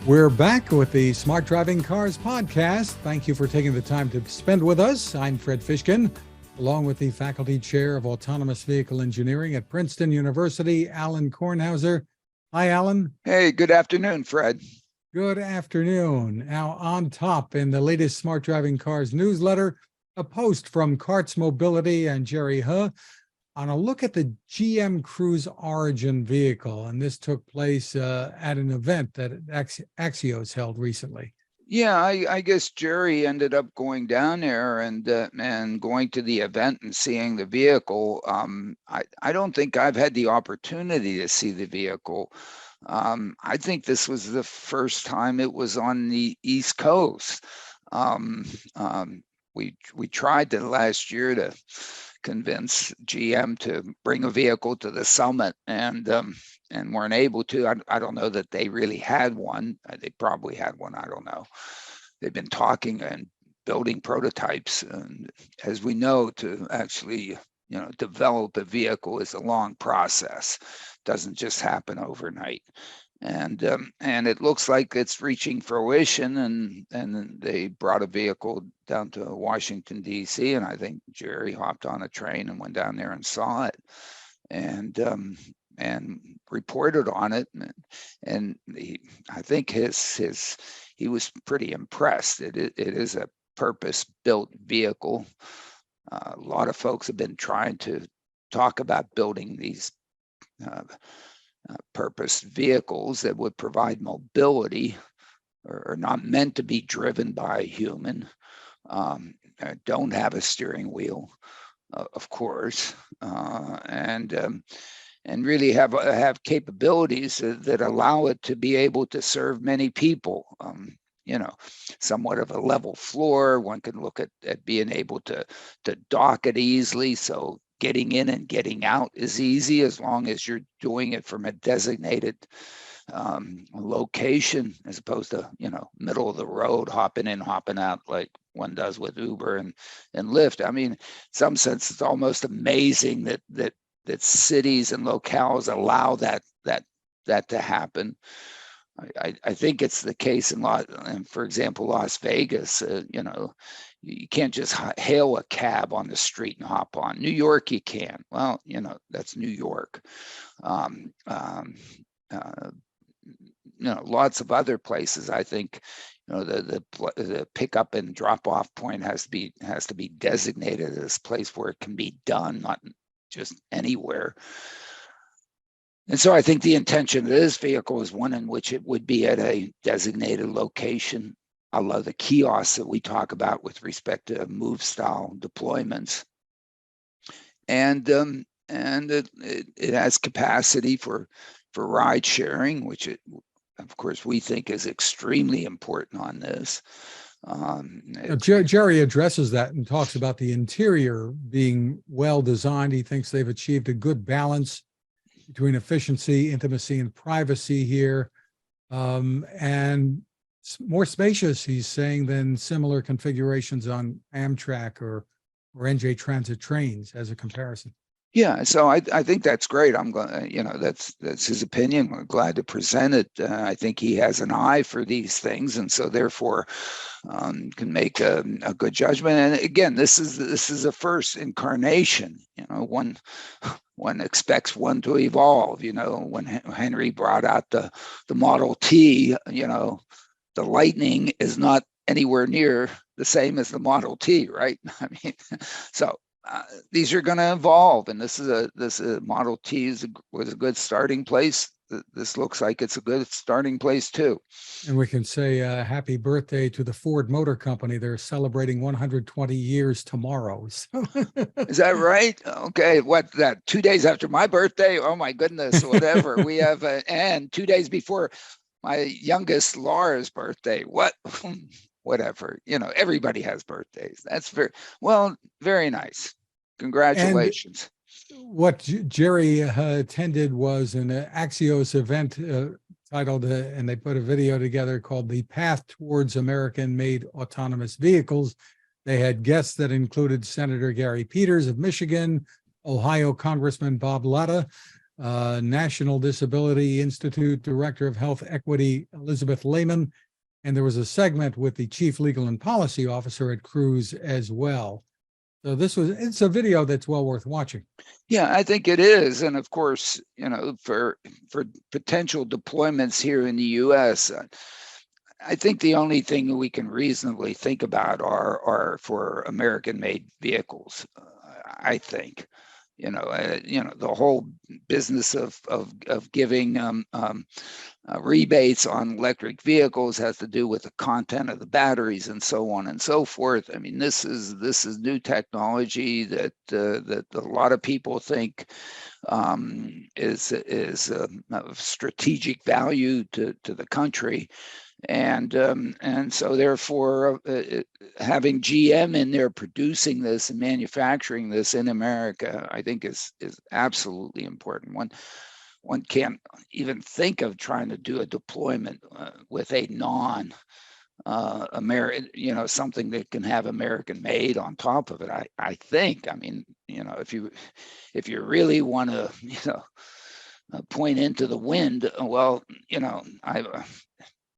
We're back with the Smart Driving Cars podcast. Thank you for taking the time to spend with us. I'm Fred Fishkin, along with the faculty chair of autonomous vehicle engineering at Princeton University, Alain Kornhauser. Hi, Alain. Hey, good afternoon, Fred. Good afternoon. Now, on top in the latest Smart Driving Cars newsletter, a post from Carts Mobility and Jerry He on a look at the GM Cruise Origin vehicle, and this took place at an event that Axios held recently. Yeah, I guess Jerry ended up going down there and going to the event and seeing the vehicle. I don't think I've had the opportunity to see the vehicle. I think this was the first time it was on the East Coast. We tried to last year to convince GM to bring a vehicle to the summit and weren't able to. I don't know that they really had one. They probably had one. I don't know. They've been talking and building prototypes, and as we know, to actually develop a vehicle is a long process. It doesn't just happen overnight. And it looks like it's reaching fruition, and they brought a vehicle down to Washington, D.C., and I think Jerry hopped on a train and went down there and saw it and reported on it, and I think he was pretty impressed. It is a purpose-built vehicle. A lot of folks have been trying to talk about building these purpose vehicles that would provide mobility, or not meant to be driven by a human, don't have a steering wheel, of course, and really have capabilities that allow it to be able to serve many people. Somewhat of a level floor. One can look at being able to dock it easily, so getting in and getting out is easy as long as you're doing it from a designated location, as opposed to middle of the road, hopping in, hopping out like one does with Uber and Lyft. I mean, in some sense, it's almost amazing that cities and locales allow that to happen. I think it's the case for example, Las Vegas. You can't just hail a cab on the street and hop on. New York, you can. Well, that's New York. Lots of other places. I think, the pickup and drop off point has to be designated as a place where it can be done, not just anywhere. And so I think the intention of this vehicle is one in which it would be at a designated location. I love the kiosks that we talk about with respect to move style deployments. And it has capacity for ride sharing, which of course we think is extremely important on this. Jerry addresses that and talks about the interior being well designed. He thinks they've achieved a good balance between efficiency, intimacy, and privacy here, and more spacious, he's saying, than similar configurations on Amtrak or NJ Transit trains as a comparison. Yeah, so I think that's great. I'm going, that's his opinion. We're glad to present it. I think he has an eye for these things, and so therefore can make a good judgment. And again, this is a first incarnation. One expects one to evolve. When Henry brought out the Model T, the Lightning is not anywhere near the same as the Model T, right? I mean, so. These are going to evolve, and this Model T was a good starting place. This looks like it's a good starting place too. And we can say happy birthday to the Ford Motor Company. They're celebrating 120 years tomorrow. So. Is that right? Okay, 2 days after my birthday? Oh my goodness, whatever. We have and 2 days before my youngest Laura's birthday. What? Whatever, everybody has birthdays. That's very nice. Congratulations. And what Jerry attended was an Axios event titled, and they put a video together called "The Path Towards American-Made Autonomous Vehicles." They had guests that included Senator Gary Peters of Michigan, Ohio Congressman Bob Latta, National Disability Institute Director of Health Equity, Elizabeth Lehman. And there was a segment with the Chief Legal and Policy Officer at Cruise as well. So it's a video that's well worth watching. Yeah, I think it is. And of course, for potential deployments here in the US, I think the only thing we can reasonably think about are for American-made vehicles. I think, the whole business of giving rebates on electric vehicles has to do with the content of the batteries and so on and so forth. I mean, this is new technology that a lot of people think is of strategic value to the country. And so therefore, having GM in there producing this and manufacturing this in America, I think is absolutely important. One can't even think of trying to do a deployment with a non-American, something that can have American made on top of it. I think. I mean, if you really want to, point into the wind, well,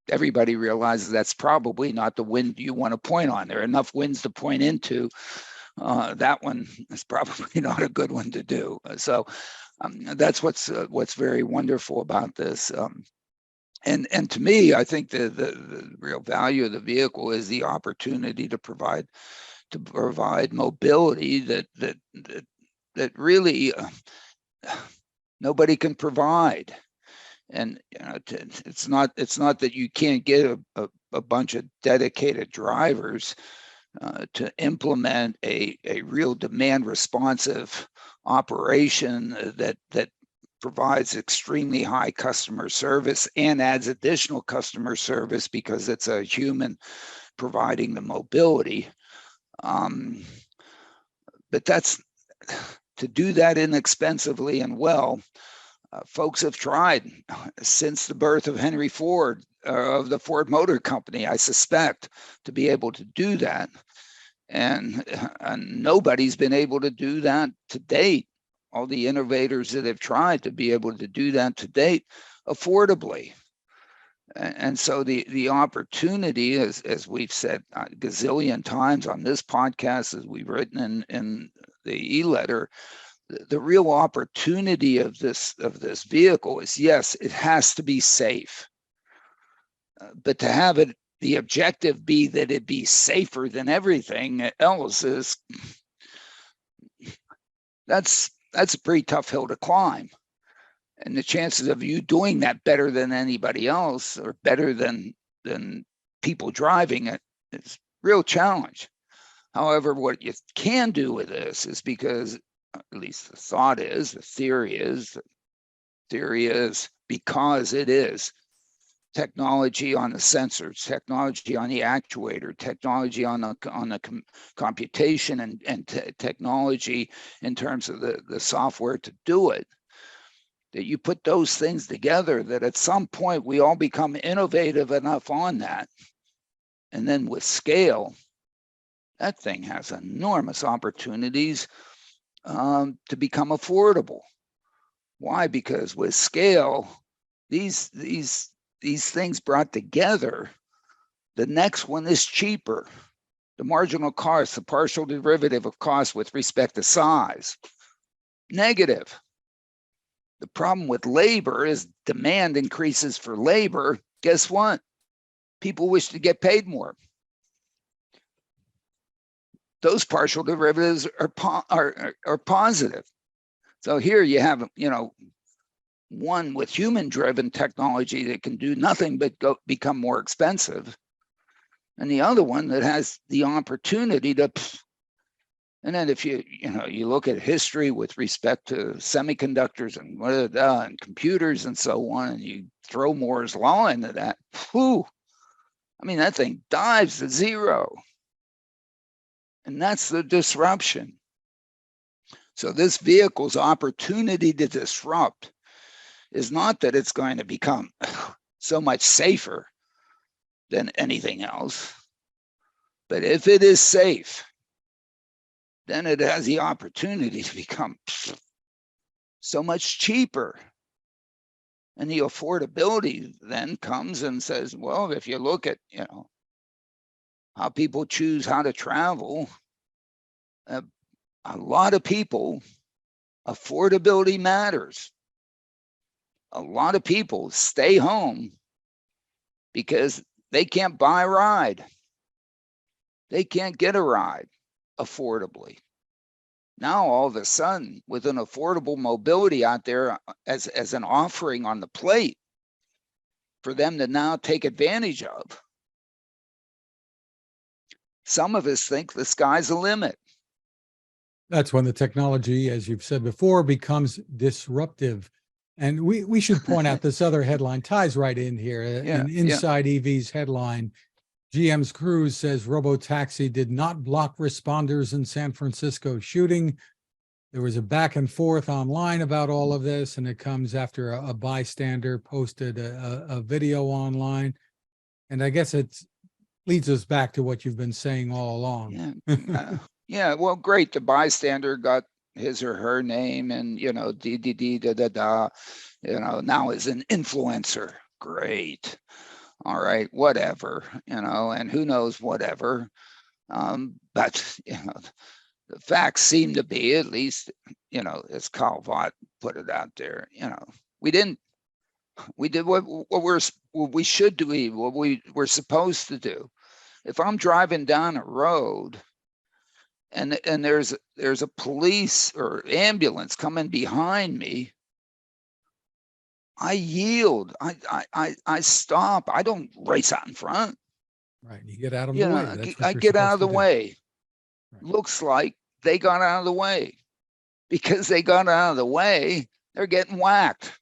everybody realizes that's probably not the wind you want to point on. There are enough winds to point into. That one is probably not a good one to do. So that's what's very wonderful about this. And to me, I think the real value of the vehicle is the opportunity to provide mobility that really nobody can provide. And it's not that you can't get a bunch of dedicated drivers to implement a real demand responsive operation that provides extremely high customer service and adds additional customer service because it's a human providing the mobility. But that's to do that inexpensively and well. Folks have tried since the birth of Henry Ford, of the Ford Motor Company, I suspect, to be able to do that. And nobody's been able to do that to date. All the innovators that have tried to be able to do that to date affordably. And so the opportunity, as we've said a gazillion times on this podcast, as we've written in the e-letter, the real opportunity of this vehicle is, yes, it has to be safe, but to have it, the objective be that it be safer than everything else that's a pretty tough hill to climb. And the chances of you doing that better than anybody else or better than people driving it is a real challenge. However, what you can do with this is, because at least the theory is because it is technology on the sensors, technology on the actuator, technology on the computation, and technology in terms of the software to do it, that you put those things together, that at some point we all become innovative enough on that. And then with scale, that thing has enormous opportunities to become affordable. Why? Because with scale, these things brought together, the next one is cheaper. The marginal cost, the partial derivative of cost with respect to size, negative. The problem with labor is demand increases for labor. Guess what? People wish to get paid more. Those partial derivatives are positive. So here you have, one with human-driven technology that can do nothing but become more expensive, and the other one that has the opportunity to. And then if you look at history with respect to semiconductors and computers and so on, and you throw Moore's law into that, that thing dives to zero. And that's the disruption. So this vehicle's opportunity to disrupt is not that it's going to become so much safer than anything else, but if it is safe, then it has the opportunity to become so much cheaper. And the affordability then comes and says, well, if you look at, how people choose how to travel, a lot of people, affordability matters. A lot of people stay home because they can't buy a ride. They can't get a ride affordably. Now, all of a sudden, with an affordable mobility out there as an offering on the plate for them to now take advantage of, some of us think the sky's the limit. That's when the technology, as you've said before, becomes disruptive. And we should point out this other headline ties right in here. An Inside EV's headline, GM's Cruise says robotaxi did not block responders in San Francisco shooting. There was a back and forth online about all of this, and it comes after a bystander posted a video online. And I guess it leads us back to what you've been saying all along. Yeah, well, great. The bystander got his or her name and, now is an influencer. Great. All right, whatever, and who knows whatever. But, the facts seem to be, at least, as Kyle Vaught put it out there, we did what we should do, what we're supposed to do. If I'm driving down a road and there's a police or ambulance coming behind me, I yield. I stop. I don't race out in front. Right. You get out of the way. I get out of the way. Right. Looks like they got out of the way. Because they got out of the way, they're getting whacked.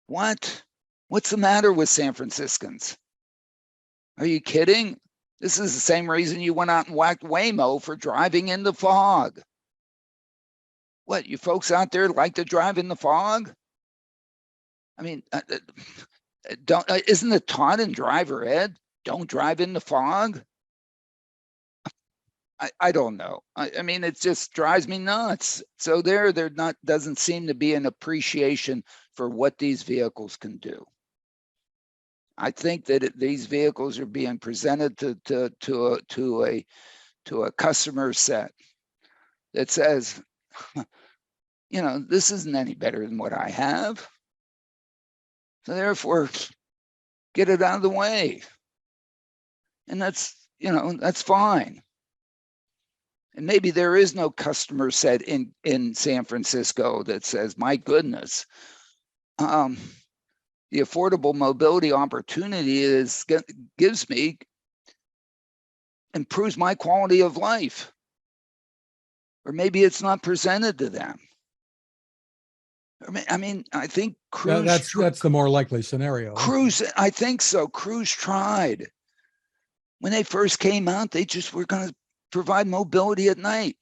What? What's the matter with San Franciscans? Are you kidding? This is the same reason you went out and whacked Waymo for driving in the fog. What, you folks out there like to drive in the fog? I mean, isn't it taught in driver ed? Don't drive in the fog. I don't know. I mean, it just drives me nuts. So there doesn't seem to be an appreciation for what these vehicles can do. I think that these vehicles are being presented to a customer set that says, this isn't any better than what I have. So therefore, get it out of the way. And that's fine. And maybe there is no customer set in San Francisco that says, my goodness, the affordable mobility opportunity improves my quality of life. Or maybe it's not presented to them. I mean, I think Cruise. That's the more likely scenario. Cruise, I think so. Cruise tried. When they first came out, they just were going to provide mobility at night.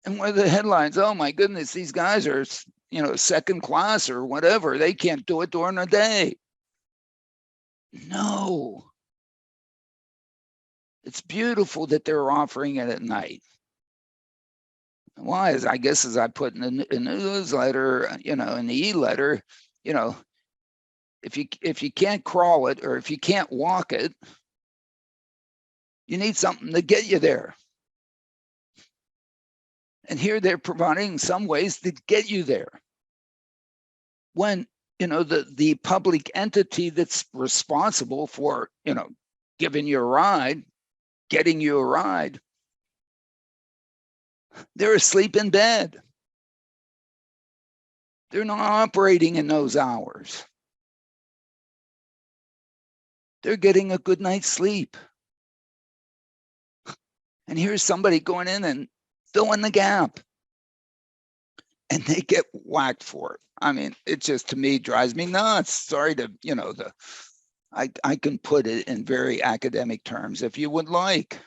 And what are the headlines? Oh my goodness, these guys are, second class or whatever. They can't do it during the day. No. It's beautiful that they're offering it at night. Why? I guess as I put in the newsletter, in the e-letter, if you can't crawl it or if you can't walk it, you need something to get you there. And here they're providing some ways to get you there. When, the public entity that's responsible for, giving you a ride, getting you a ride, they're asleep in bed. They're not operating in those hours. They're getting a good night's sleep. And here's somebody going in and filling the gap. And they get whacked for it. I mean, it just, to me, drives me nuts. Sorry to, I can put it in very academic terms if you would like.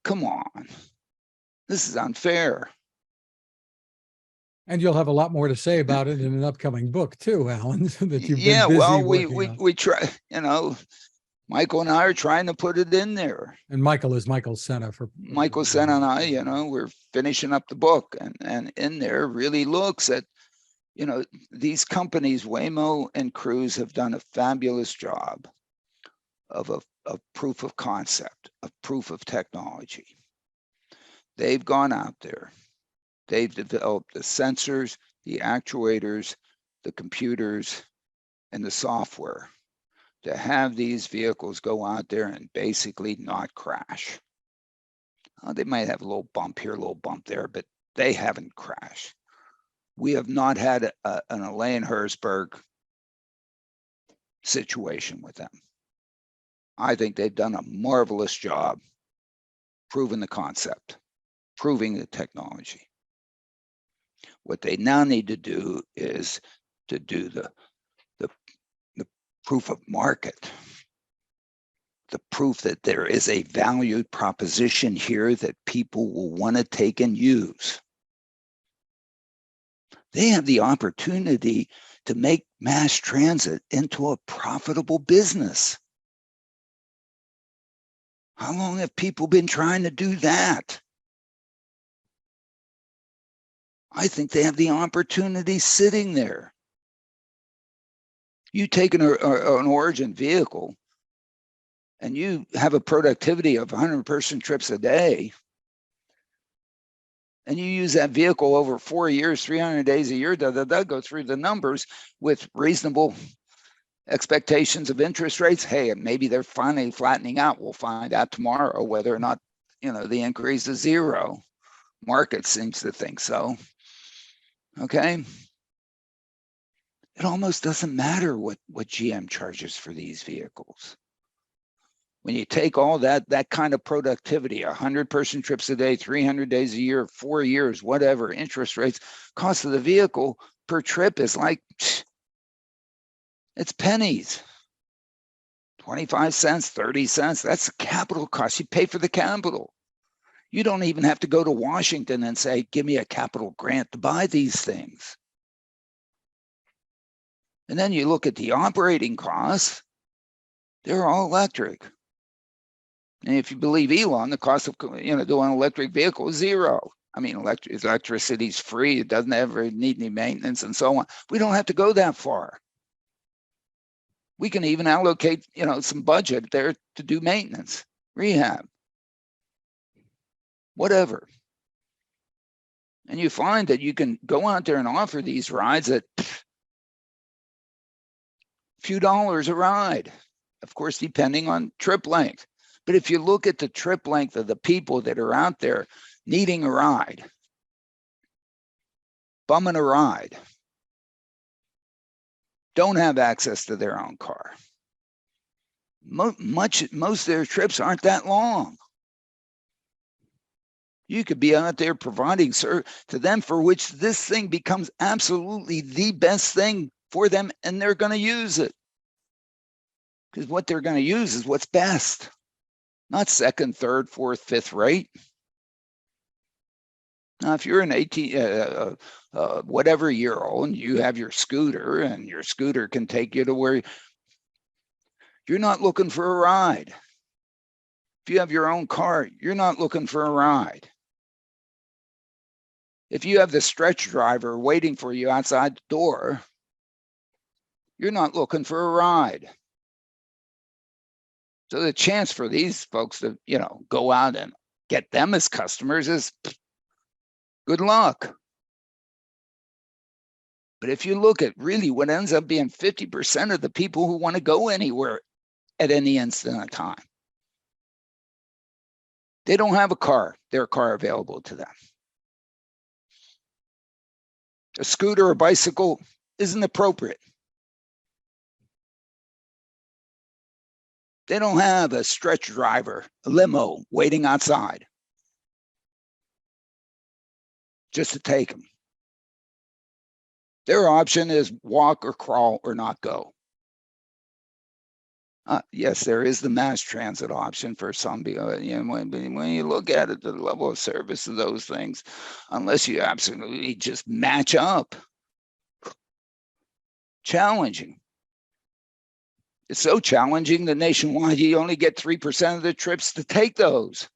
Come on. This is unfair. And you'll have a lot more to say about it in an upcoming book too, Alan, that you've been busy well, working on. we try, Michael and I are trying to put it in there. And Michael is Michael Sena for Michael Sena and I, we're finishing up the book, and in there really looks at, these companies, Waymo and Cruise, have done a fabulous job of proof of concept, of proof of technology. They've gone out there. They've developed the sensors, the actuators, the computers, and the software to have these vehicles go out there and basically not crash. They might have a little bump here, a little bump there, but they haven't crashed. We have not had an Alain situation with them. I think they've done a marvelous job proving the concept, proving the technology. What they now need to do is to do the proof of market, the proof that there is a valued proposition here that people will want to take and use. They have the opportunity to make mass transit into a profitable business. How long have people been trying to do that? I think they have the opportunity sitting there. You take an Origin vehicle and you have a productivity of 100-person trips a day, and you use that vehicle over 4 years, 300 days a year, go through the numbers with reasonable expectations of interest rates. Hey, maybe they're finally flattening out. We'll find out tomorrow whether or not, the increase is zero. Market seems to think so. Okay. It almost doesn't matter what GM charges for these vehicles. When you take all that kind of productivity, 100-person trips a day, 300 days a year, 4 years, whatever, interest rates, cost of the vehicle per trip is like, it's pennies. 25 cents, 30 cents, that's the capital cost. You pay for the capital. You don't even have to go to Washington and say, give me a capital grant to buy these things. And then you look at the operating costs, they're all electric. And if you believe Elon, the cost of doing an electric vehicle is zero. I mean, electricity is free. It doesn't ever need any maintenance and so on. We don't have to go that far. We can even allocate, some budget there to do maintenance, rehab, whatever. And you find that you can go out there and offer these rides at a few dollars a ride, of course, depending on trip length. But if you look at the trip length of the people that are out there needing a ride, bumming a ride, don't have access to their own car. Most of their trips aren't that long. You could be out there providing service to them, for which this thing becomes absolutely the best thing for them, and they're going to use it. Because what they're going to use is what's best. Not second, third, fourth, fifth rate. Now, if you're an 18, whatever year old, and you have your scooter, and your scooter can take you to where you're not looking for a ride. If you have your own car, you're not looking for a ride. If you have the stretch driver waiting for you outside the door, you're not looking for a ride. So the chance for these folks to, go out and get them as customers is good luck. But if you look at really what ends up being 50% of the people who want to go anywhere at any instant of time, they don't have a car, their car available to them. A scooter or bicycle isn't appropriate. They don't have a stretch driver, a limo waiting outside just to take them. Their option is walk or crawl or not go. Yes, there is the mass transit option for some. When you look at it, the level of service of those things, unless you absolutely just match up, challenging. It's so challenging that nationwide, you only get 3% of the trips to take those.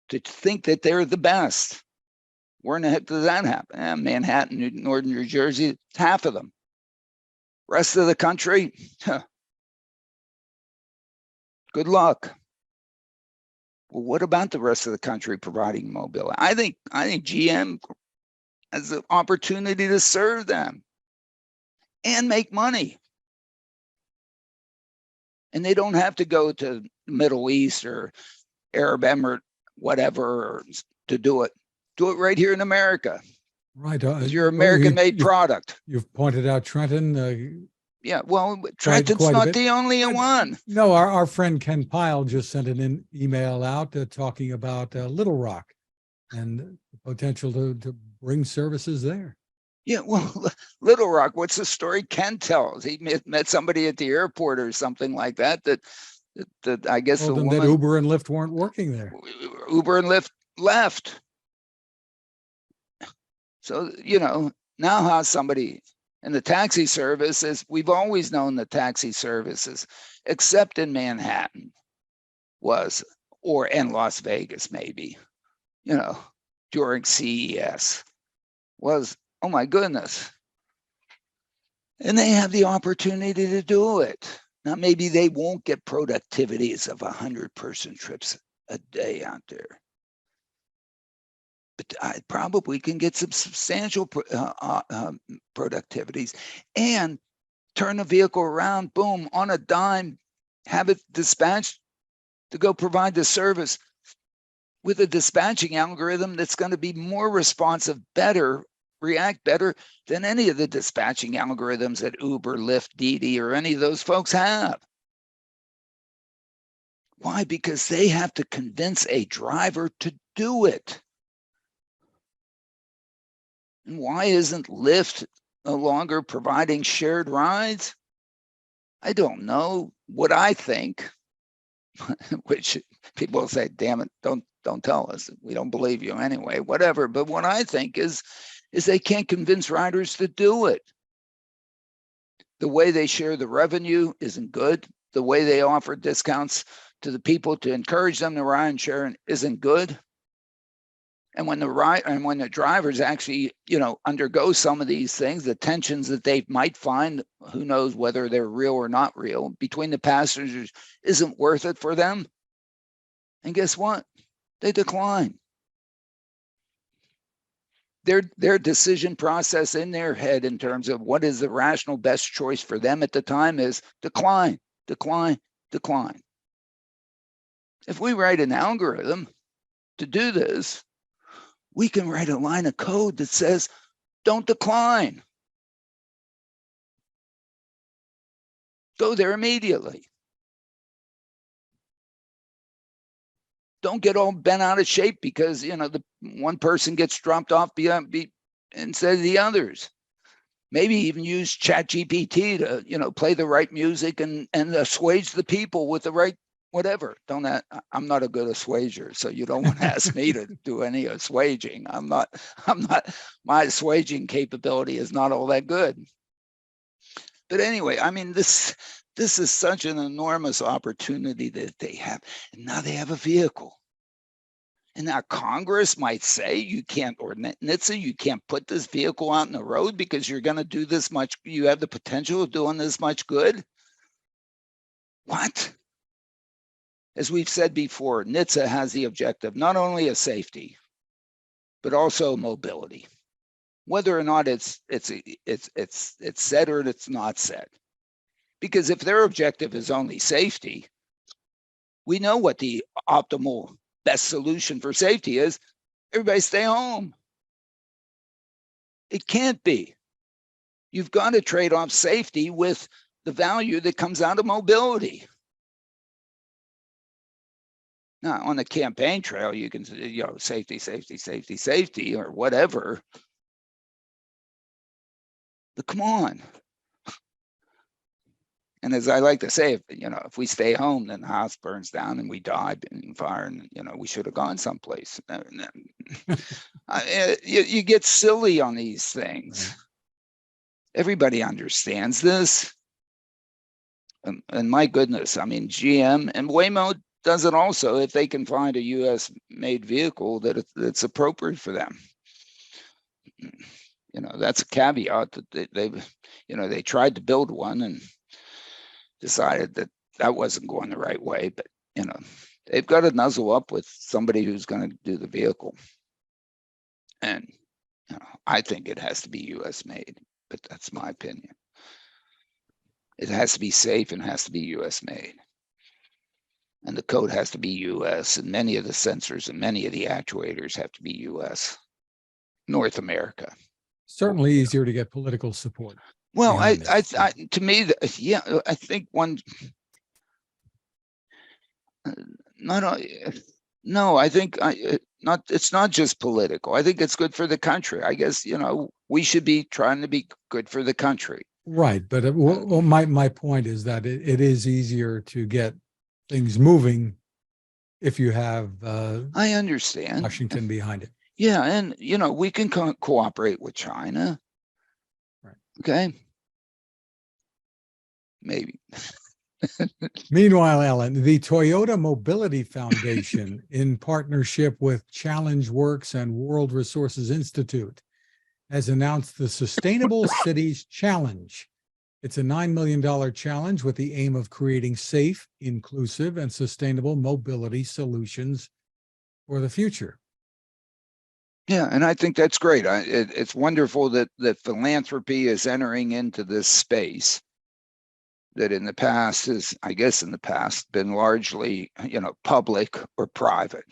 To think that they're the best. Where in the heck does that happen? Manhattan, Northern New Jersey, half of them. Rest of the country, good luck. Well, what about the rest of the country providing mobility? I think GM has an opportunity to serve them and make money. And they don't have to go to the Middle East or Arab Emirate, whatever, to do it. Do it right here in America. Right. It's your American-made product. You've pointed out Trenton. Yeah, well, Trenton's not the only one. No, our friend Ken Pyle just sent an email out talking about Little Rock and the potential to bring services there. Yeah, well, Little Rock, what's the story Ken tells? He met somebody at the airport or something like that, that I guess Told the them woman, that Uber and Lyft weren't working there. Uber and Lyft left. So, now how somebody in the taxi services, we've always known the taxi services, except in Manhattan and Las Vegas, maybe, during CES was, oh my goodness. And they have the opportunity to do it. Now, maybe they won't get productivities of 100-person trips a day out there. But I probably can get some substantial productivities and turn the vehicle around, boom, on a dime, have it dispatched to go provide the service with a dispatching algorithm that's going to be more responsive, react better than any of the dispatching algorithms that Uber, Lyft, Didi, or any of those folks have. Why? Because they have to convince a driver to do it. And why isn't Lyft no longer providing shared rides? I don't know. What I think, which people will say, damn it, don't tell us. We don't believe you anyway, whatever. But what I think is they can't convince riders to do it. The way they share the revenue isn't good. The way they offer discounts to the people to encourage them to ride and share isn't good. And when the drivers actually, undergo some of these things, the tensions that they might find, who knows whether they're real or not real, between the passengers isn't worth it for them. And guess what? They decline. Their decision process in their head in terms of what is the rational best choice for them at the time is decline, decline, decline. If we write an algorithm to do this, we can write a line of code that says, don't decline. Go there immediately. Don't get all bent out of shape because, the one person gets dropped off instead of the others. Maybe even use ChatGPT to, play the right music and assuage the people with the right whatever. I'm not a good assuager, so you don't want to ask me to do any assuaging. My assuaging capability is not all that good. But anyway, this is such an enormous opportunity that they have. And now they have a vehicle. And now Congress might say you can't, or NHTSA, you can't put this vehicle out in the road because you're going to do this much, you have the potential of doing this much good. What? As we've said before, NHTSA has the objective not only of safety, but also mobility. Whether or not it's said or it's not said. Because if their objective is only safety, we know what the optimal best solution for safety is. Everybody stay home. It can't be. You've got to trade off safety with the value that comes out of mobility. Now, on the campaign trail, you can say, safety, safety, safety, safety, or whatever. But come on. And as I like to say, if we stay home, then the house burns down and we die in fire, and we should have gone someplace. You get silly on these things. Everybody understands this. And my goodness, I mean, GM and Waymo does it also if they can find a U.S. made vehicle that's appropriate for them. That's a caveat that they tried to build one and decided that wasn't going the right way. But they've got to nuzzle up with somebody who's going to do the vehicle. And I think it has to be U.S. made, but that's my opinion. It has to be safe and has to be U.S. made. And the code has to be U.S. and many of the sensors and many of the actuators have to be U.S. North America. Certainly easier to get political support. Well, to me, yeah, I think one. No, I think not. It's not just political. I think it's good for the country. I guess we should be trying to be good for the country. Right, but my point is that it is easier to get things moving if you have I understand Washington behind it. Yeah, and we can cooperate with China. Right. Okay. Maybe. Meanwhile, Alain, the Toyota Mobility Foundation, in partnership with Challenge Works and World Resources Institute, has announced the Sustainable Cities Challenge. It's a $9 million challenge with the aim of creating safe, inclusive, and sustainable mobility solutions for the future. Yeah, and I think that's great. It's wonderful that philanthropy is entering into this space that in the past been largely, public or private.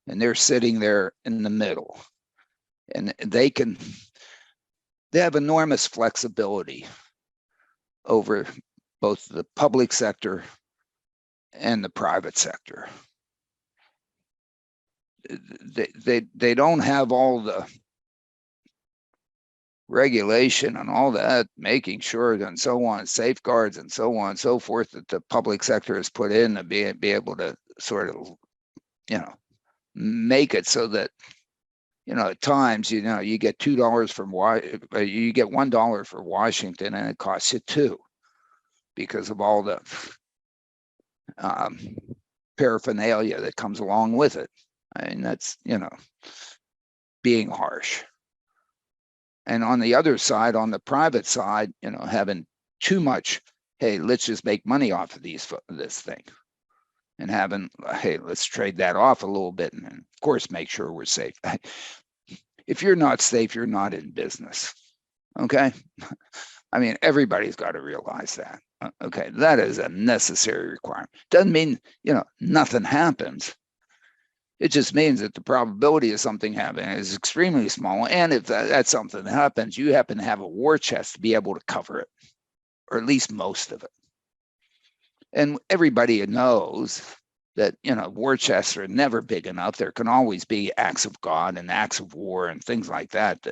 And they're sitting there in the middle. And they have enormous flexibility over both the public sector and the private sector. They don't have all the regulation and all that, making sure and so on, safeguards and so on and so forth that the public sector has put in to be able to sort of, make it so that, at times, you get $2 from you get $1 for Washington and it costs you $2 because of all the paraphernalia that comes along with it. I mean, that's, being harsh. And on the other side, on the private side, having too much, hey, let's just make money off of this thing. And having, hey, let's trade that off a little bit. And of course, make sure we're safe. If you're not safe, you're not in business. Okay. I mean, everybody's got to realize that. Okay. That is a necessary requirement. Doesn't mean, nothing happens. It just means that the probability of something happening is extremely small. And if that's something that happens, you happen to have a war chest to be able to cover it, or at least most of it. And everybody knows that, war chests are never big enough. There can always be acts of God and acts of war and things like that,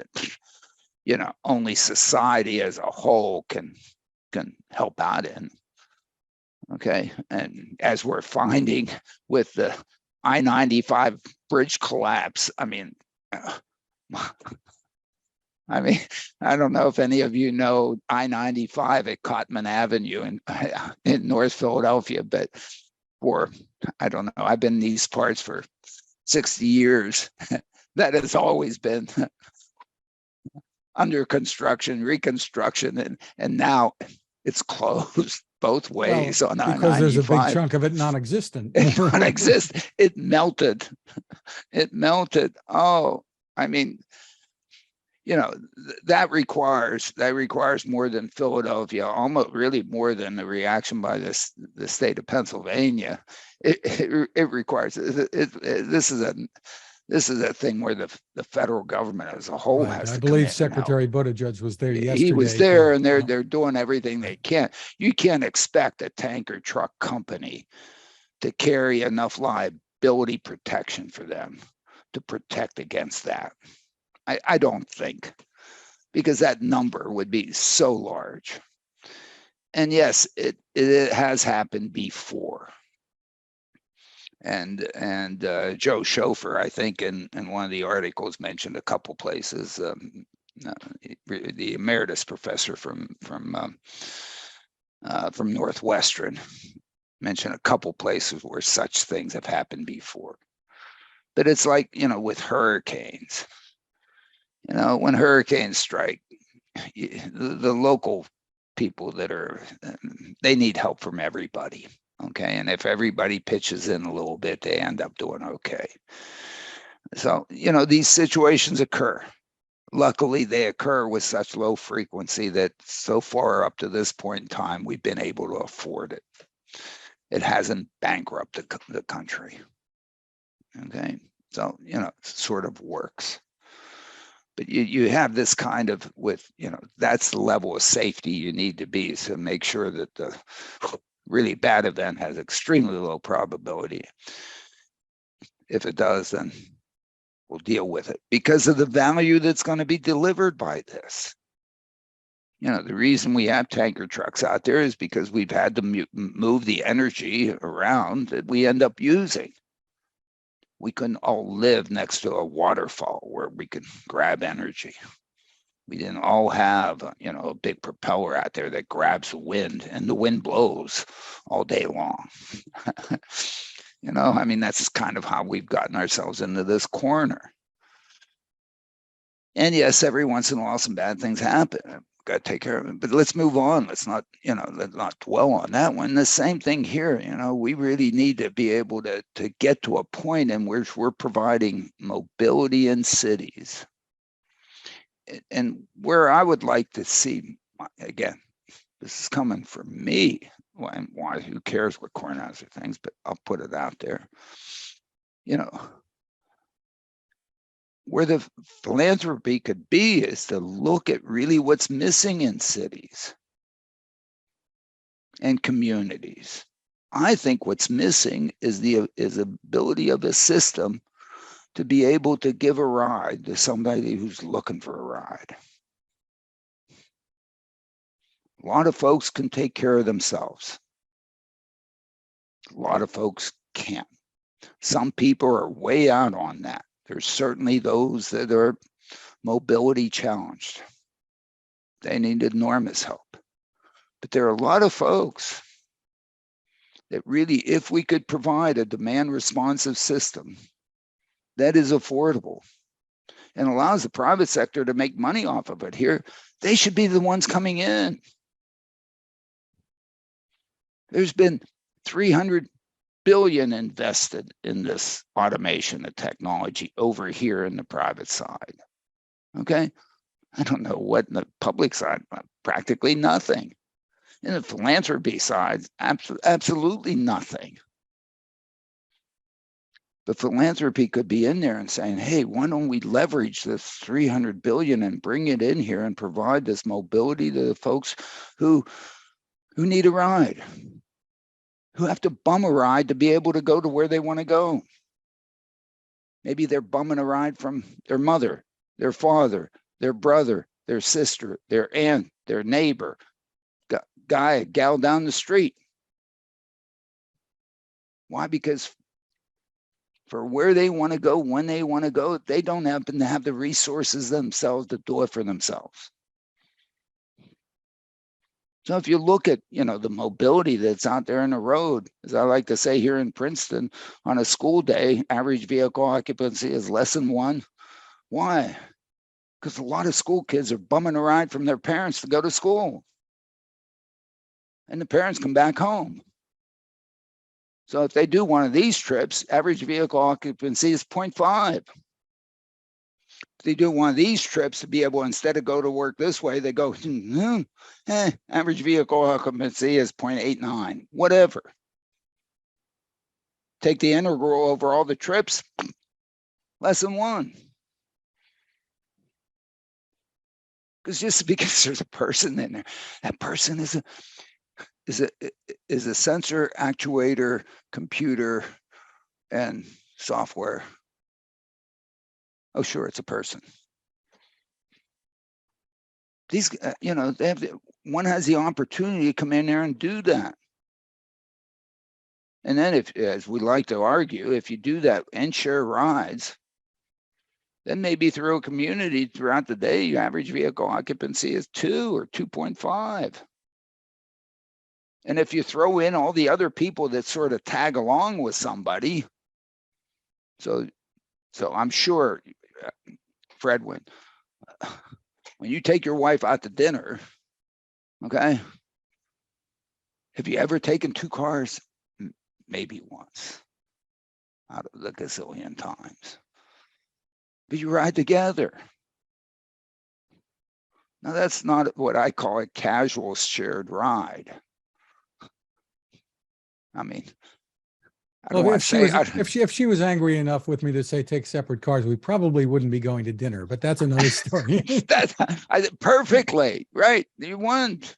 only society as a whole can help out in. Okay. And as we're finding with the I-95 bridge collapse, I mean, I don't know if any of you know I-95 at Cotman Avenue in North Philadelphia, but I don't know, I've been in these parts for 60 years. That has always been under construction, reconstruction, and now it's closed both ways on I-95. Because there's a big chunk of it non-existent. It non-existent. It melted. It melted. Oh, I mean, that requires more than Philadelphia, almost really more than the reaction by the state of Pennsylvania. It requires this is a thing where the federal government as a whole has to. I believe Secretary Buttigieg was there yesterday. He was there, and they're doing everything they can. You can't expect a tanker truck company to carry enough liability protection for them to protect against that. I don't think, because that number would be so large. And yes, it has happened before. And Joe Schofer, I think, in one of the articles mentioned a couple places, the emeritus professor from from Northwestern. Mention a couple places where such things have happened before. But it's like, with hurricanes, when hurricanes strike, the local people they need help from everybody. Okay. And if everybody pitches in a little bit, they end up doing okay. So, these situations occur. Luckily, they occur with such low frequency that so far up to this point in time, we've been able to afford it. It hasn't bankrupted the country. Okay. So, it sort of works. But you have this kind of that's the level of safety you need to be to make sure that the really bad event has extremely low probability. If it does, then we'll deal with it because of the value that's going to be delivered by this. The reason we have tanker trucks out there is because we've had to move the energy around that we end up using. We couldn't all live next to a waterfall where we could grab energy. We didn't all have, a big propeller out there that grabs the wind, and the wind blows all day long. That's kind of how we've gotten ourselves into this corner. And yes, every once in a while, some bad things happen. Got to take care of it. But let's move on. Let's not dwell on that one. The same thing here. We really need to be able to get to a point in which we're providing mobility in cities. And where I would like to see, again, this is coming from me. Why? Who cares what Kornhauser thinks? But I'll put it out there. Where the philanthropy could be is to look at really what's missing in cities and communities. I think what's missing is the ability of a system to be able to give a ride to somebody who's looking for a ride. A lot of folks can take care of themselves. A lot of folks can't. Some people are way out on that. There's certainly those that are mobility challenged. They need enormous help. But there are a lot of folks that really, if we could provide a demand responsive system that is affordable and allows the private sector to make money off of it here, they should be the ones coming in. There's been 300 billion invested in this automation of technology over here in the private side. Okay. I don't know what in the public side, practically nothing. In the philanthropy side, absolutely nothing. But philanthropy could be in there and saying, hey, why don't we leverage this 300 billion and bring it in here and provide this mobility to the folks who need a ride, who have to bum a ride to be able to go to where they want to go. Maybe they're bumming a ride from their mother, their father, their brother, their sister, their aunt, their neighbor, guy, gal down the street. Why? Because for where they want to go, when they want to go, they don't happen to have the resources themselves to do it for themselves. So if you look at, the mobility that's out there on the road, as I like to say here in Princeton, on a school day, average vehicle occupancy is less than 1. Why? Because a lot of school kids are bumming a ride from their parents to go to school. And the parents come back home. So if they do one of these trips, average vehicle occupancy is 0.5. If they do one of these trips to be able, instead of go to work this way, they go, average vehicle occupancy is 0.89, whatever. Take the integral over all the trips, less than 1. Because just because there's a person in there, that person is a sensor, actuator, computer, and software. Oh, sure, it's a person. These, one has the opportunity to come in there and do that. And then if, as we like to argue, if you do that and share rides, then maybe through a community throughout the day, your average vehicle occupancy is 2 or 2.5. And if you throw in all the other people that sort of tag along with somebody, so I'm sure, Fred, when you take your wife out to dinner, okay, have you ever taken two cars? Maybe once out of the gazillion times. But you ride together. Now, that's not what I call a casual shared ride. I mean, I don't Well, want to say if she was angry enough with me to say take separate cars, we probably wouldn't be going to dinner. But that's another story. Perfectly right. You wouldn't.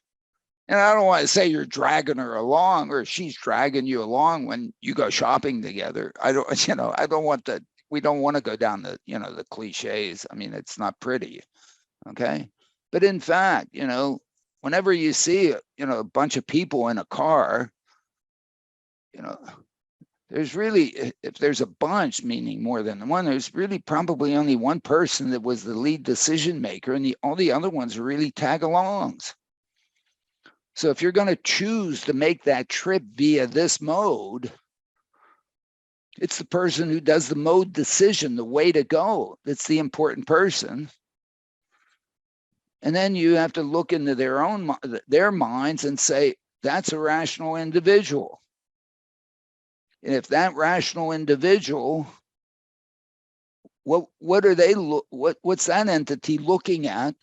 And I don't want to say you're dragging her along or she's dragging you along when you go shopping together. I don't, I don't want that. We don't want to go down the, the cliches. I mean, it's not pretty. Okay. But in fact, whenever you see, a bunch of people in a car, there's really, if there's a bunch, meaning more than one, there's really probably only one person that was the lead decision maker, and all the other ones are really tag-alongs. So if you're going to choose to make that trip via this mode, it's the person who does the mode decision, the way to go, that's the important person. And then you have to look into their minds and say, that's a rational individual. And if that rational individual, what are they? What's that entity looking at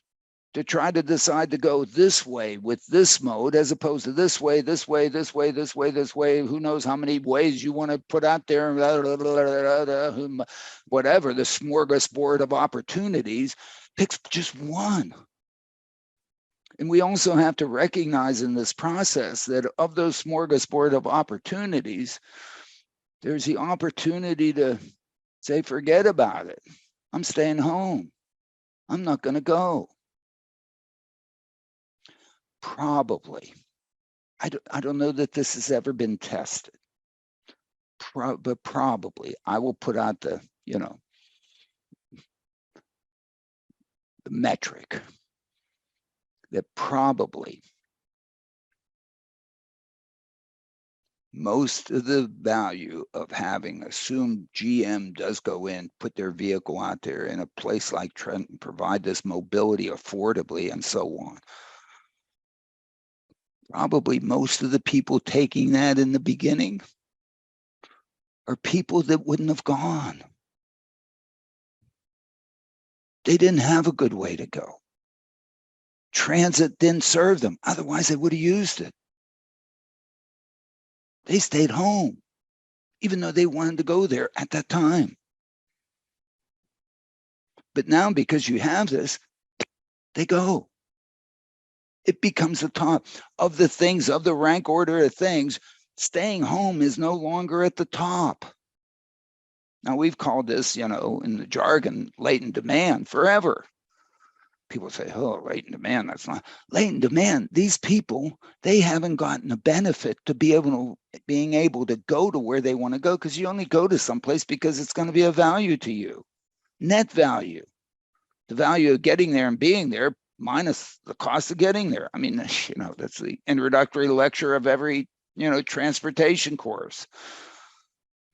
to try to decide to go this way with this mode, as opposed to this way, this way, this way, this way, this way? Who knows how many ways you want to put out there? Whatever, the smorgasbord of opportunities, picks just one. And we also have to recognize in this process that of those smorgasbord of opportunities, there's the opportunity to say, forget about it. I'm staying home. I'm not going to go. Probably. I don't know that this has ever been tested. But probably. I will put out the metric that probably most of the value of having assumed GM does go in, put their vehicle out there in a place like Trenton, provide this mobility affordably and so on. Probably most of the people taking that in the beginning are people that wouldn't have gone. They didn't have a good way to go. Transit didn't serve them. Otherwise, they would have used it. They stayed home, even though they wanted to go there at that time. But now, because you have this, they go. It becomes the top of the things, of the rank order of things. Staying home is no longer at the top. Now, we've called this, in the jargon, latent demand forever. People say, oh, latent demand, that's not latent demand. These people, they haven't gotten a benefit to being able to go to where they want to go, because you only go to someplace because it's going to be a value to you. Net value, the value of getting there and being there minus the cost of getting there. I mean, that's the introductory lecture of every, transportation course.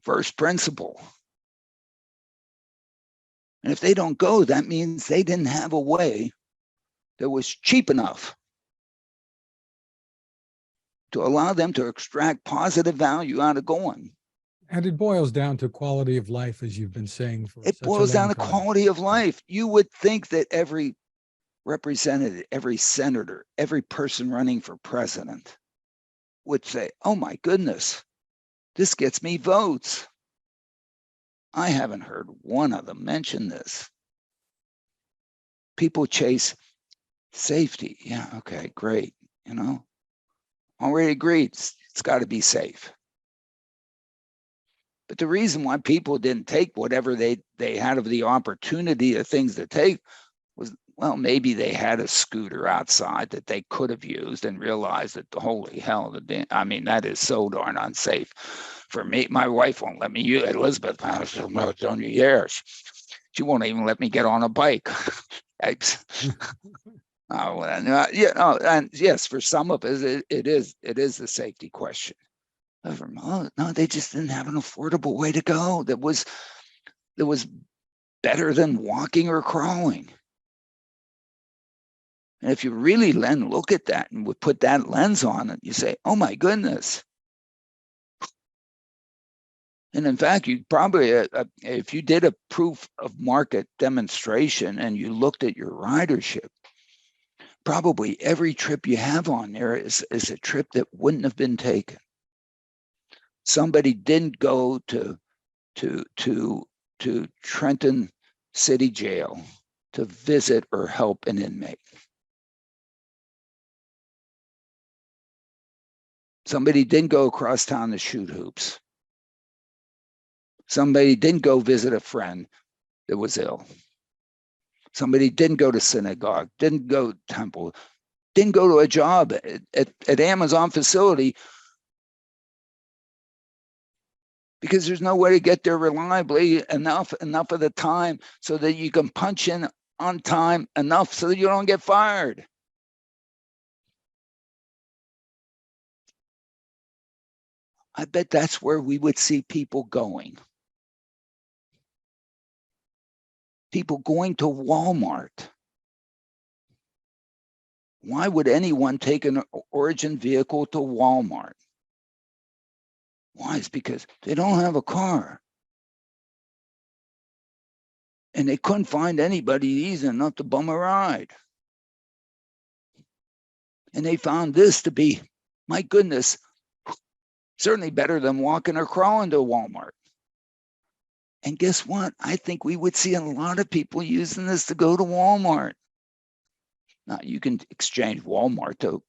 First principle. And if they don't go, that means they didn't have a way that was cheap enough to allow them to extract positive value out of going. And it boils down to quality of life, as you've been saying for it boils down to quality of life. You would think that every representative, every senator, every person running for president would say, oh my goodness, this gets me votes. I haven't heard one of them mention this. People chase safety. Yeah, okay, great. Already agreed. It's got to be safe. But the reason why people didn't take whatever they had of the opportunity of things to take was, well, maybe they had a scooter outside that they could have used and realized that, holy hell, that is so darn unsafe. For me, my wife won't let me use it. Elizabeth, it's on your years. She won't even let me get on a bike. Oh, well, yeah, no, and yes, for some of us, it is a safety question. No, they just didn't have an affordable way to go that was better than walking or crawling. And if you really then look at that and would put that lens on it, you say, oh my goodness. And in fact, you probably, if you did a proof of market demonstration and you looked at your ridership, probably every trip you have on there is a trip that wouldn't have been taken. Somebody didn't go to Trenton City Jail to visit or help an inmate. Somebody didn't go across town to shoot hoops. Somebody didn't go visit a friend that was ill. Somebody didn't go to synagogue, didn't go to temple, didn't go to a job at Amazon facility because there's no way to get there reliably enough of the time so that you can punch in on time enough so that you don't get fired. I bet that's where we would see people going. People going to Walmart. Why would anyone take an Origin vehicle to Walmart? Why? It's because they don't have a car. And they couldn't find anybody easy enough to bum a ride. And they found this to be, my goodness, certainly better than walking or crawling to Walmart. And guess what? I think we would see a lot of people using this to go to Walmart. Now, you can exchange Walmart to,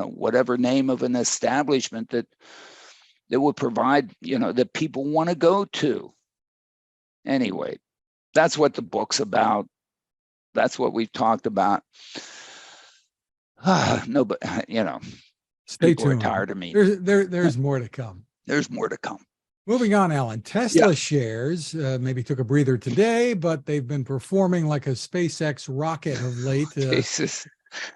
whatever name of an establishment that would provide, that people want to go to. Anyway, that's what the book's about. That's what we've talked about. No, but, Stay people tuned. are tired of me. There's more to come. There's more to come. Moving on, Alan. Tesla shares maybe took a breather today, but they've been performing like a SpaceX rocket of late,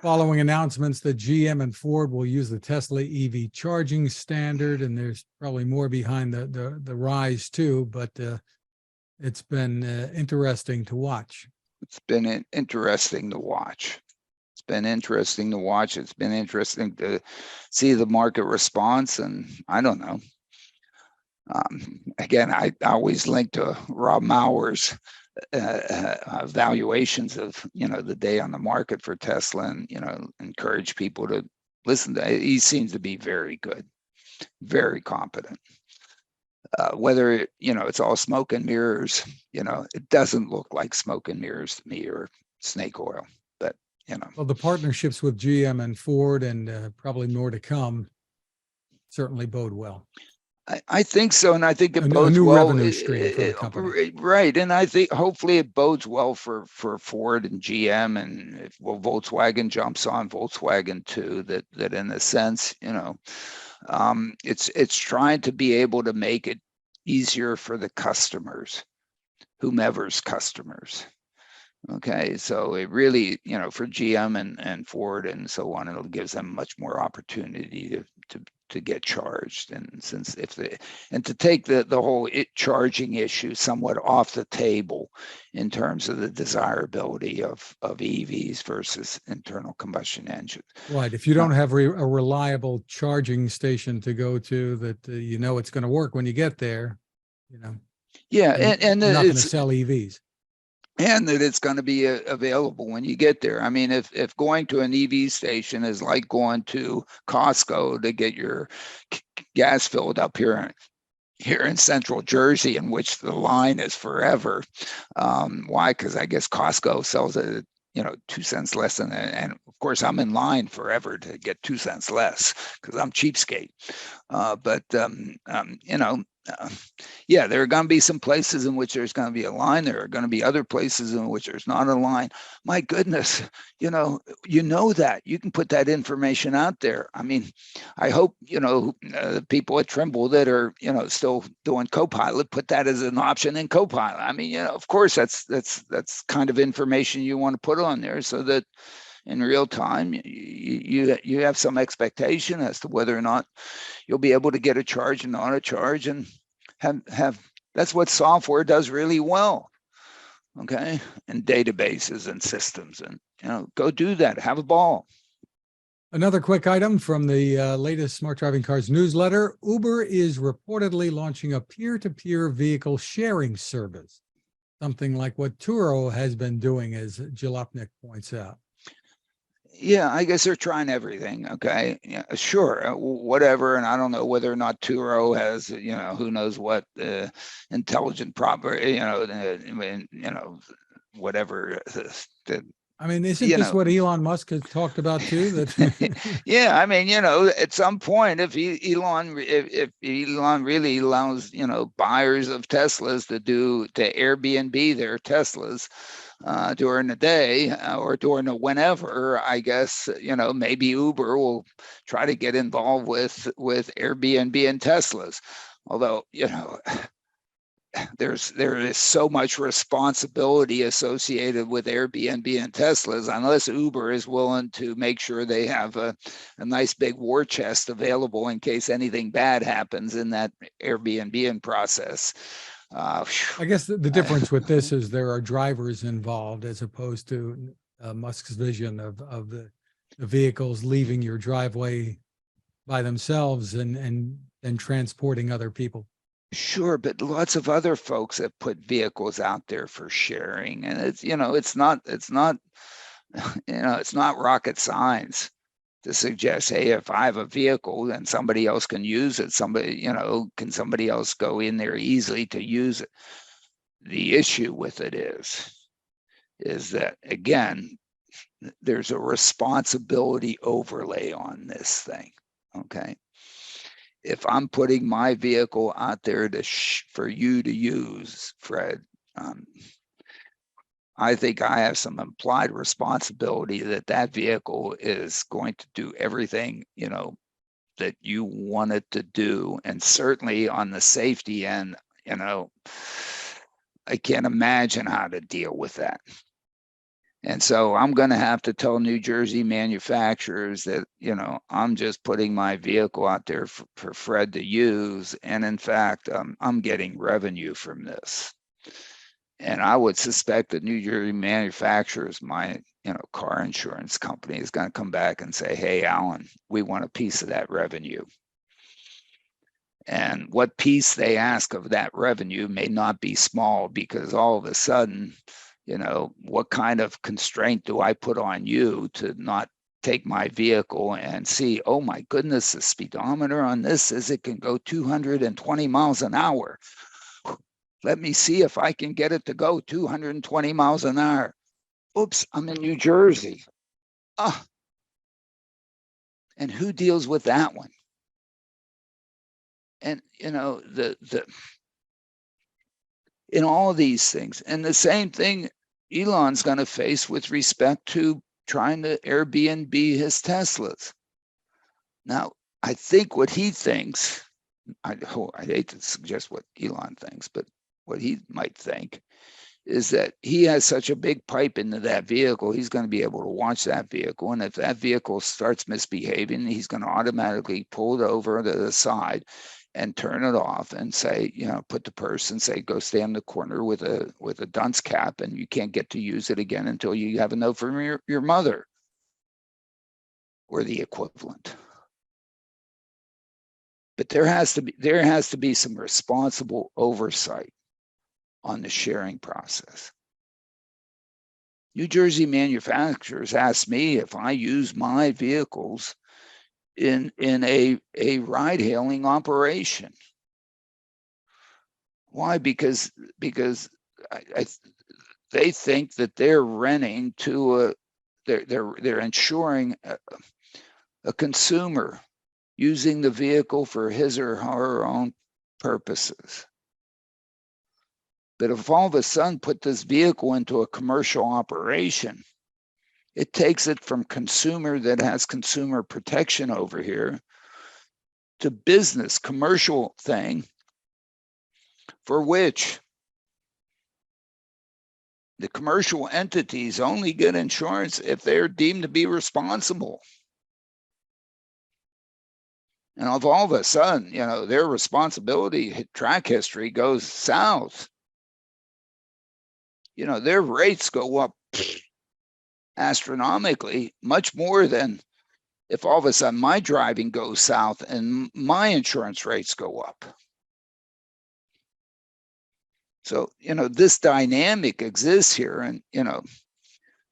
following announcements that GM and Ford will use the Tesla EV charging standard, and there's probably more behind the rise too. But it's been interesting to watch. It's been interesting to watch. It's been interesting to watch. It's been interesting to see the market response, and I don't know. Again, I always link to Rob Maurer's valuations of the day on the market for Tesla, and encourage people to listen to. He seems to be very good, very competent. Whether it's all smoke and mirrors, it doesn't look like smoke and mirrors to me, or snake oil. But well, the partnerships with GM and Ford, and probably more to come, certainly bode well. I think so, and I think it bodes a new well. revenue stream for the company. Right, and I think hopefully it bodes well for Ford and GM, and if Volkswagen jumps on Volkswagen too. That in a sense, it's trying to be able to make it easier for the customers, whomever's customers. Okay, so it really, for GM and Ford and so on, it gives them much more opportunity to get charged, and to take the whole charging issue somewhat off the table in terms of the desirability of EVs versus internal combustion engines. Right. If you don't have a reliable charging station to go to that it's going to work when you get there, yeah, and you're not going to sell EVs. And that it's going to be available when you get there. I mean, if going to an EV station is like going to Costco to get your gas filled up here in Central Jersey, in which the line is forever. Why? Because I guess Costco sells it, 2 cents less than that. And of course, I'm in line forever to get 2 cents less because I'm cheapskate. Yeah, there are going to be some places in which there's going to be a line. There are going to be other places in which there's not a line. My goodness, that you can put that information out there. I mean, I hope, people at Trimble that are, still doing Copilot, put that as an option in Copilot. I mean, of course, that's kind of information you want to put on there so that, in real time. You have some expectation as to whether or not you'll be able to get a charge and not a charge, and have that's what software does really well. Okay, and databases and systems, and go do that. Have a ball. Another quick item from the latest Smart Driving Cars newsletter. Uber is reportedly launching a peer-to-peer vehicle sharing service, something like what Turo has been doing, as Jalopnik points out. Yeah, I guess they're trying everything. Okay, yeah, sure, whatever. And I don't know whether or not Turo has, who knows what intelligent proper, whatever. I mean, isn't this what Elon Musk has talked about too? That yeah, I mean, at some point, if Elon really allows, buyers of Teslas to Airbnb their Teslas during the day or during the whenever, I guess, maybe Uber will try to get involved with Airbnb and Teslas. Although, there is so much responsibility associated with Airbnb and Teslas, unless Uber is willing to make sure they have a nice big war chest available in case anything bad happens in that Airbnb process. I guess the difference with this is there are drivers involved, as opposed to Musk's vision of the vehicles leaving your driveway by themselves and transporting other people. Sure, but lots of other folks have put vehicles out there for sharing, and it's not rocket science to suggest, hey, if I have a vehicle and somebody else can use it, can somebody else go in there easily to use it? The issue with it is that, again, there's a responsibility overlay on this thing. Okay. If I'm putting my vehicle out there for you to use, Fred, I think I have some implied responsibility that vehicle is going to do everything, that you want it to do. And certainly on the safety end, I can't imagine how to deal with that. And so I'm going to have to tell New Jersey manufacturers that, I'm just putting my vehicle out there for Fred to use. And in fact, I'm getting revenue from this. And I would suspect that New Jersey manufacturers, my, car insurance company, is going to come back and say, hey, Alan, we want a piece of that revenue. And what piece they ask of that revenue may not be small, because all of a sudden, what kind of constraint do I put on you to not take my vehicle and see, oh my goodness, the speedometer on this says it can go 220 miles an hour. Let me see if I can get it to go 220 miles an hour. Oops, I'm in New Jersey. And who deals with that one? And, in all of these things, and the same thing Elon's going to face with respect to trying to Airbnb his Teslas. Now, I think what he thinks, I hate to suggest what Elon thinks, but what he might think is that he has such a big pipe into that vehicle, he's going to be able to watch that vehicle. And if that vehicle starts misbehaving, he's going to automatically pull it over to the side and turn it off and say, put the person, say, go stand in the corner with a dunce cap, and you can't get to use it again until you have a note from your mother or the equivalent. But there has to be some responsible oversight on the sharing process. New Jersey manufacturers ask me if I use my vehicles in a ride-hailing operation. Why? Because they think that they're renting to they're insuring a consumer using the vehicle for his or her own purposes. But if all of a sudden put this vehicle into a commercial operation, it takes it from consumer that has consumer protection over here to business, commercial thing, for which the commercial entities only get insurance if they're deemed to be responsible. And if all of a sudden, their responsibility track history goes south, their rates go up astronomically, much more than if all of a sudden my driving goes south and my insurance rates go up. So, this dynamic exists here. And,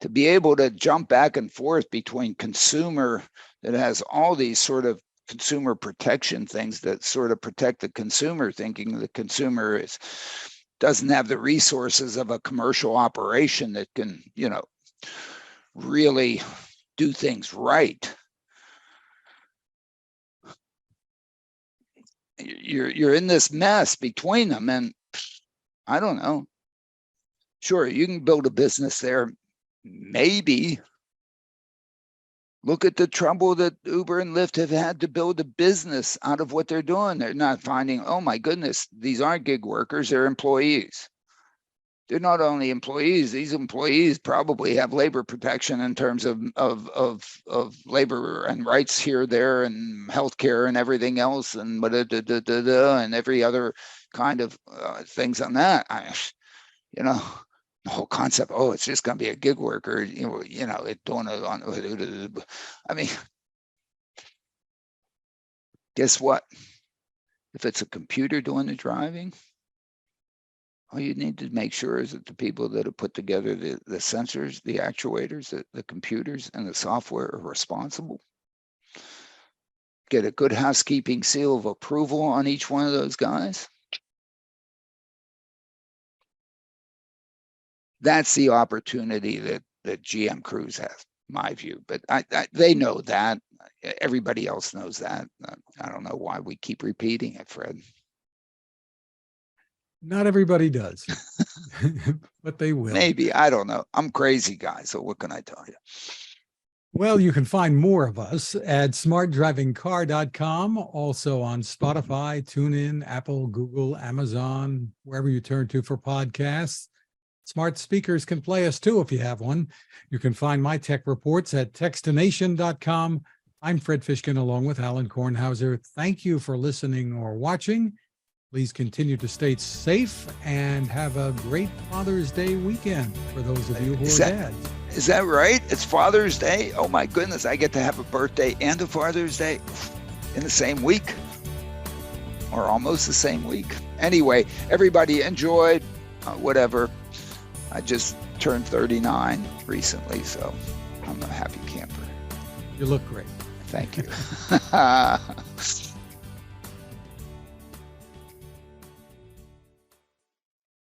to be able to jump back and forth between consumer that has all these sort of consumer protection things that sort of protect the consumer, thinking the consumer doesn't have the resources of a commercial operation that can, really do things right. You're in this mess between them, and I don't know. Sure, you can build a business there, maybe. Look at the trouble that Uber and Lyft have had to build a business out of what they're doing. They're not finding, oh my goodness, these aren't gig workers, they're employees. They're not only employees, these employees probably have labor protection in terms of labor and rights here, there, and healthcare and everything else, and and every other kind of things on that. The whole concept, oh, it's just going to be a gig worker, it doing it on. I mean, guess what? If it's a computer doing the driving, all you need to make sure is that the people that have put together the sensors, the actuators, the computers, and the software are responsible. Get a good housekeeping seal of approval on each one of those guys. That's the opportunity that GM Cruise has, my view. But they know that. Everybody else knows that. I don't know why we keep repeating it, Fred. Not everybody does, but they will. Maybe, I don't know. I'm crazy guy, so what can I tell you? Well, you can find more of us at smartdrivingcar.com, also on Spotify, TuneIn, Apple, Google, Amazon, wherever you turn to for podcasts. Smart speakers can play us too if you have one. You can find my tech reports at textination.com. I'm Fred Fishkin along with Alain Kornhauser. Thank you for listening or watching. Please continue to stay safe and have a great Father's Day weekend for those of you who are dads. Is that right? It's Father's Day? Oh my goodness, I get to have a birthday and a Father's Day in the same week, or almost the same week. Anyway, everybody enjoyed whatever. I just turned 39 recently, so I'm a happy camper. You look great. Thank you.